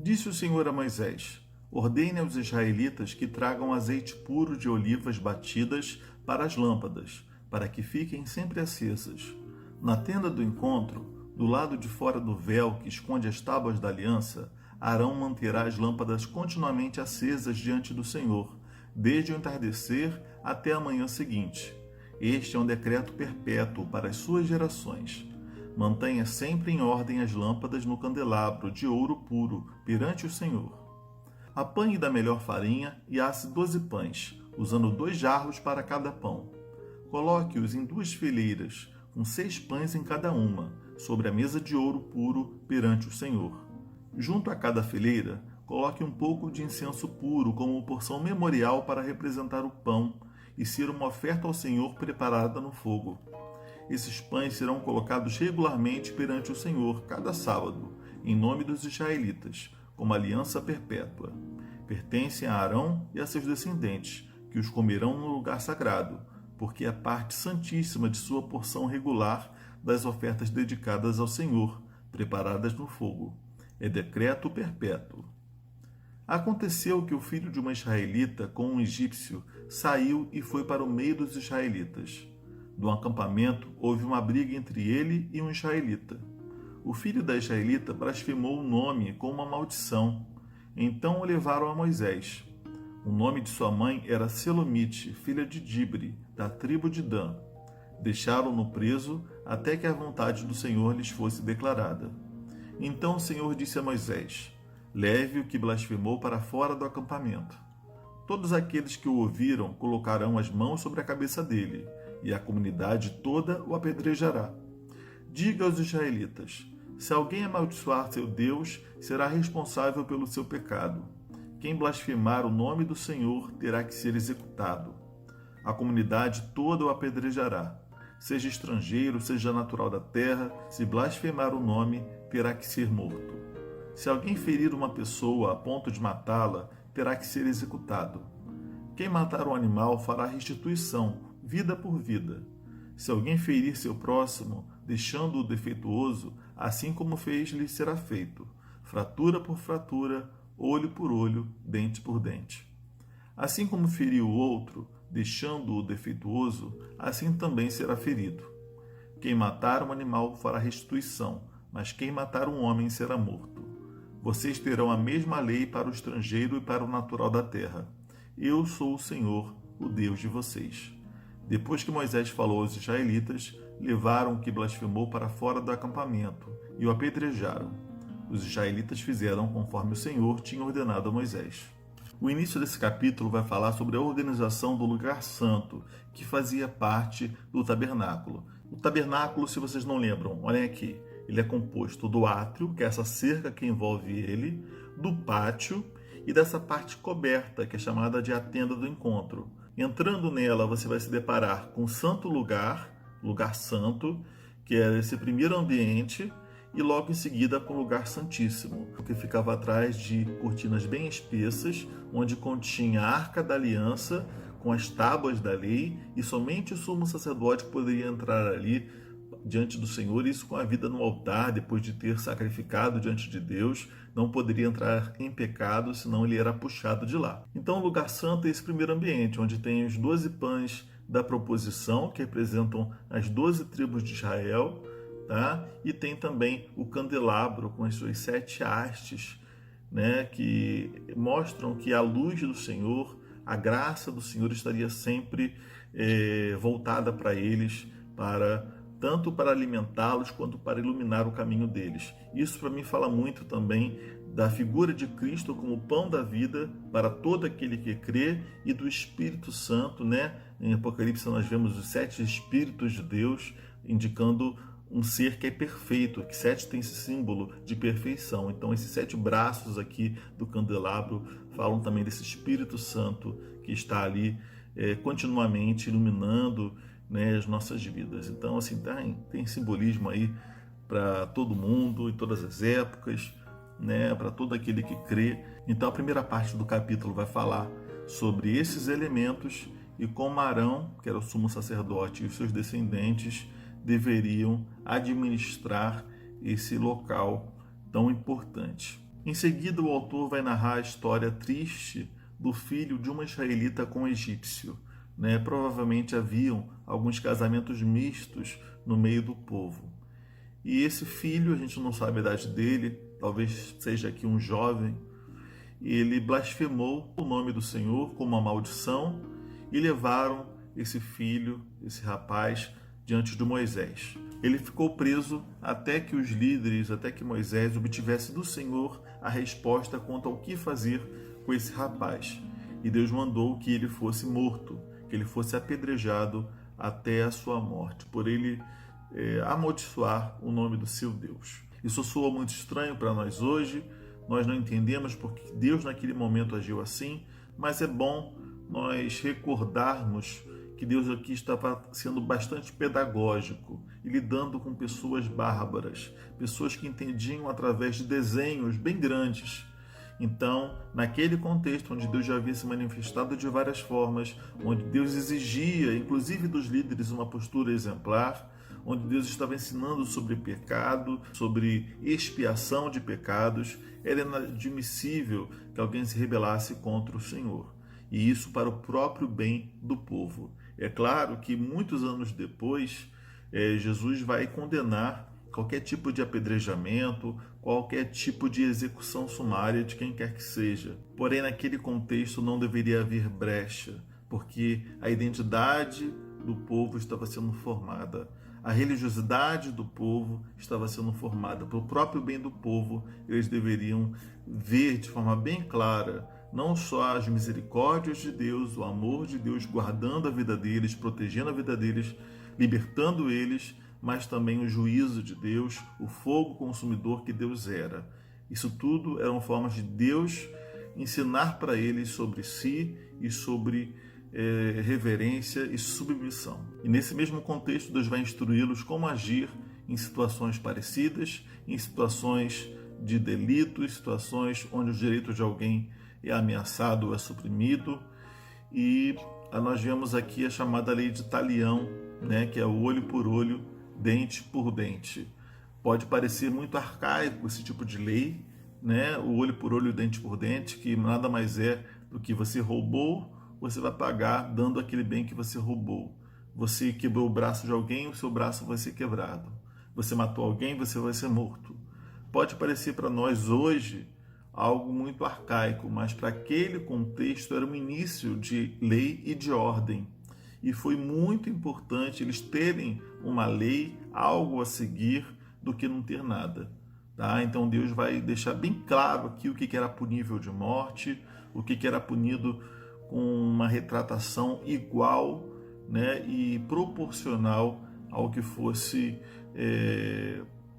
Disse o Senhor a Moisés: ordene aos israelitas que tragam azeite puro de olivas batidas para as lâmpadas, para que fiquem sempre acesas. Na tenda do encontro, do lado de fora do véu que esconde as tábuas da aliança, Arão manterá as lâmpadas continuamente acesas diante do Senhor, desde o entardecer até a manhã seguinte. Este é um decreto perpétuo para as suas gerações. Mantenha sempre em ordem as lâmpadas no candelabro de ouro puro perante o Senhor. Apanhe da melhor farinha e asse 12 pães, usando 2 jarros para cada pão. Coloque-os em 2 fileiras, com 6 pães em cada uma, sobre a mesa de ouro puro perante o Senhor. Junto a cada fileira, coloque um pouco de incenso puro como porção memorial para representar o pão e ser uma oferta ao Senhor preparada no fogo. Esses pães serão colocados regularmente perante o Senhor cada sábado, em nome dos israelitas, como aliança perpétua. Pertencem a Arão e a seus descendentes, que os comerão no lugar sagrado, porque é parte santíssima de sua porção regular das ofertas dedicadas ao Senhor, preparadas no fogo. É decreto perpétuo. Aconteceu que o filho de uma israelita com um egípcio saiu e foi para o meio dos israelitas. Do acampamento houve uma briga entre ele e um israelita. O filho da israelita blasfemou o nome com uma maldição. Então o levaram a Moisés. O nome de sua mãe era Selomite, filha de Dibre, da tribo de Dan. Deixaram-no preso até que a vontade do Senhor lhes fosse declarada. Então o Senhor disse a Moisés: leve o que blasfemou para fora do acampamento. Todos aqueles que o ouviram colocarão as mãos sobre a cabeça dele, e a comunidade toda o apedrejará. Diga aos israelitas: se alguém amaldiçoar seu Deus, será responsável pelo seu pecado. Quem blasfemar o nome do Senhor terá que ser executado. A comunidade toda o apedrejará. Seja estrangeiro, seja natural da terra, se blasfemar o nome, terá que ser morto. Se alguém ferir uma pessoa a ponto de matá-la, terá que ser executado. Quem matar um animal fará restituição, vida por vida. Se alguém ferir seu próximo, deixando-o defeituoso, assim como fez, lhe será feito, fratura por fratura, olho por olho, dente por dente. Assim como feriu o outro, deixando-o defeituoso, assim também será ferido. Quem matar um animal fará restituição, mas quem matar um homem será morto. Vocês terão a mesma lei para o estrangeiro e para o natural da terra. Eu sou o Senhor, o Deus de vocês. Depois que Moisés falou aos israelitas, levaram o que blasfemou para fora do acampamento e o apedrejaram. Os israelitas fizeram conforme o Senhor tinha ordenado a Moisés. O início desse capítulo vai falar sobre a organização do lugar santo, que fazia parte do tabernáculo. O tabernáculo, se vocês não lembram, olhem aqui, ele é composto do átrio, que é essa cerca que envolve ele, do pátio e dessa parte coberta, que é chamada de a tenda do encontro. Entrando nela, você vai se deparar com o santo lugar, lugar santo, que era esse primeiro ambiente, e logo em seguida com o lugar santíssimo, que ficava atrás de cortinas bem espessas, onde continha a arca da aliança com as tábuas da lei, e somente o sumo sacerdote poderia entrar ali diante do Senhor, isso com a vida no altar, depois de ter sacrificado diante de Deus, não poderia entrar em pecado, senão ele era puxado de lá. Então o lugar santo é esse primeiro ambiente, onde tem os 12 pães da proposição, que representam as 12 tribos de Israel, tá? E tem também o candelabro com as suas 7 hastes, né? Que mostram que a luz do Senhor, a graça do Senhor estaria sempre voltada para eles, tanto para alimentá-los quanto para iluminar o caminho deles. Isso para mim fala muito também da figura de Cristo como pão da vida para todo aquele que crê e do Espírito Santo, né? Em Apocalipse nós vemos os 7 Espíritos de Deus, indicando um ser que é perfeito, que 7 tem esse símbolo de perfeição. Então esses 7 braços aqui do candelabro falam também desse Espírito Santo que está ali continuamente iluminando, né, as nossas vidas. Então assim, tem simbolismo aí para todo mundo, em todas as épocas, né, para todo aquele que crê. Então a primeira parte do capítulo vai falar sobre esses elementos e como Arão, que era o sumo sacerdote, e os seus descendentes deveriam administrar esse local tão importante. Em seguida, o autor vai narrar a história triste do filho de uma israelita com um egípcio. Provavelmente haviam alguns casamentos mistos no meio do povo. E esse filho, a gente não sabe a idade dele, talvez seja aqui um jovem, ele blasfemou o nome do Senhor como uma maldição e levaram esse filho, esse rapaz, diante de Moisés. Ele ficou preso até que os líderes, até que Moisés obtivesse do Senhor a resposta quanto ao que fazer com esse rapaz. E Deus mandou que ele fosse morto, que ele fosse apedrejado até a sua morte, por ele amaldiçoar o nome do seu Deus. Isso soa muito estranho para nós hoje, nós não entendemos porque Deus naquele momento agiu assim, mas é bom nós recordarmos que Deus aqui estava sendo bastante pedagógico e lidando com pessoas bárbaras, pessoas que entendiam através de desenhos bem grandes. Então, naquele contexto onde Deus já havia se manifestado de várias formas, onde Deus exigia, inclusive dos líderes, uma postura exemplar, onde Deus estava ensinando sobre pecado, sobre expiação de pecados, era inadmissível que alguém se rebelasse contra o Senhor. E isso para o próprio bem do povo. É claro que muitos anos depois, Jesus vai condenar qualquer tipo de apedrejamento, qualquer tipo de execução sumária de quem quer que seja. Porém, naquele contexto não deveria haver brecha, porque a identidade do povo estava sendo formada. A religiosidade do povo estava sendo formada. Para o próprio bem do povo, eles deveriam ver de forma bem clara não só as misericórdias de Deus, o amor de Deus guardando a vida deles, protegendo a vida deles, libertando eles, mas também o juízo de Deus, o fogo consumidor que Deus era. Isso tudo eram formas de Deus ensinar para eles sobre si e sobre reverência e submissão. E nesse mesmo contexto, Deus vai instruí-los como agir em situações parecidas, em situações de delitos, situações onde o direito de alguém é ameaçado ou é suprimido. E nós vemos aqui a chamada lei de Talião, que é o olho por olho, dente por dente. Pode parecer muito arcaico esse tipo de lei, o olho por olho, dente por dente, que nada mais é do que você roubou, você vai pagar dando aquele bem que você roubou. Você quebrou o braço de alguém, o seu braço vai ser quebrado. Você matou alguém, você vai ser morto. Pode parecer para nós hoje algo muito arcaico, mas para aquele contexto era um início de lei e de ordem. E foi muito importante eles terem uma lei, algo a seguir, do que não ter nada. Então Deus vai deixar bem claro aqui o que era punível de morte, o que era punido com uma retratação igual e proporcional ao que fosse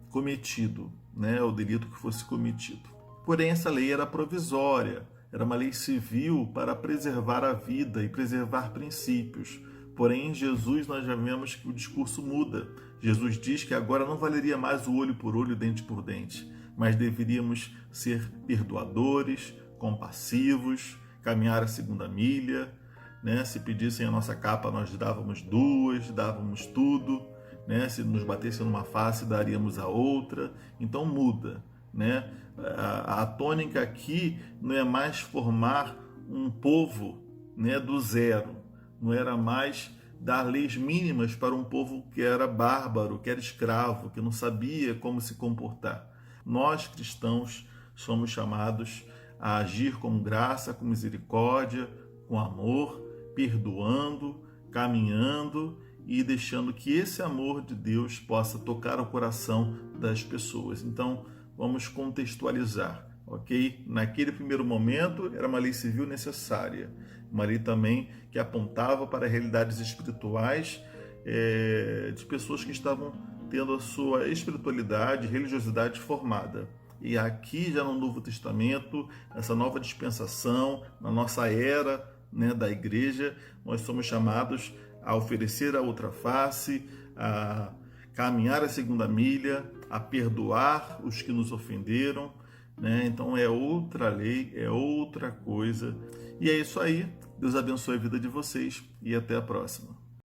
cometido, ao delito que fosse cometido. Porém, essa lei era provisória, era uma lei civil para preservar a vida e preservar princípios. Porém, em Jesus nós já vemos que o discurso muda. Jesus diz que agora não valeria mais o olho por olho, dente por dente, mas deveríamos ser perdoadores, compassivos, caminhar a segunda milha. Se pedissem a nossa capa, nós dávamos duas, dávamos tudo. Se nos batessem numa face, daríamos a outra. Então muda. A tônica aqui não é mais formar um povo do zero, não era mais dar leis mínimas para um povo que era bárbaro, que era escravo, que não sabia como se comportar. Nós, cristãos, somos chamados a agir com graça, com misericórdia, com amor, perdoando, caminhando e deixando que esse amor de Deus possa tocar o coração das pessoas. Então, vamos contextualizar, ok? Naquele primeiro momento, era uma lei civil necessária, uma lei também que apontava para realidades espirituais de pessoas que estavam tendo a sua espiritualidade, religiosidade formada. E aqui, já no Novo Testamento, nessa nova dispensação, na nossa era da igreja, nós somos chamados a oferecer a outra face, a caminhar a segunda milha, a perdoar os que nos ofenderam. Então é outra lei, é outra coisa. E é isso aí. Deus abençoe a vida de vocês e até a próxima.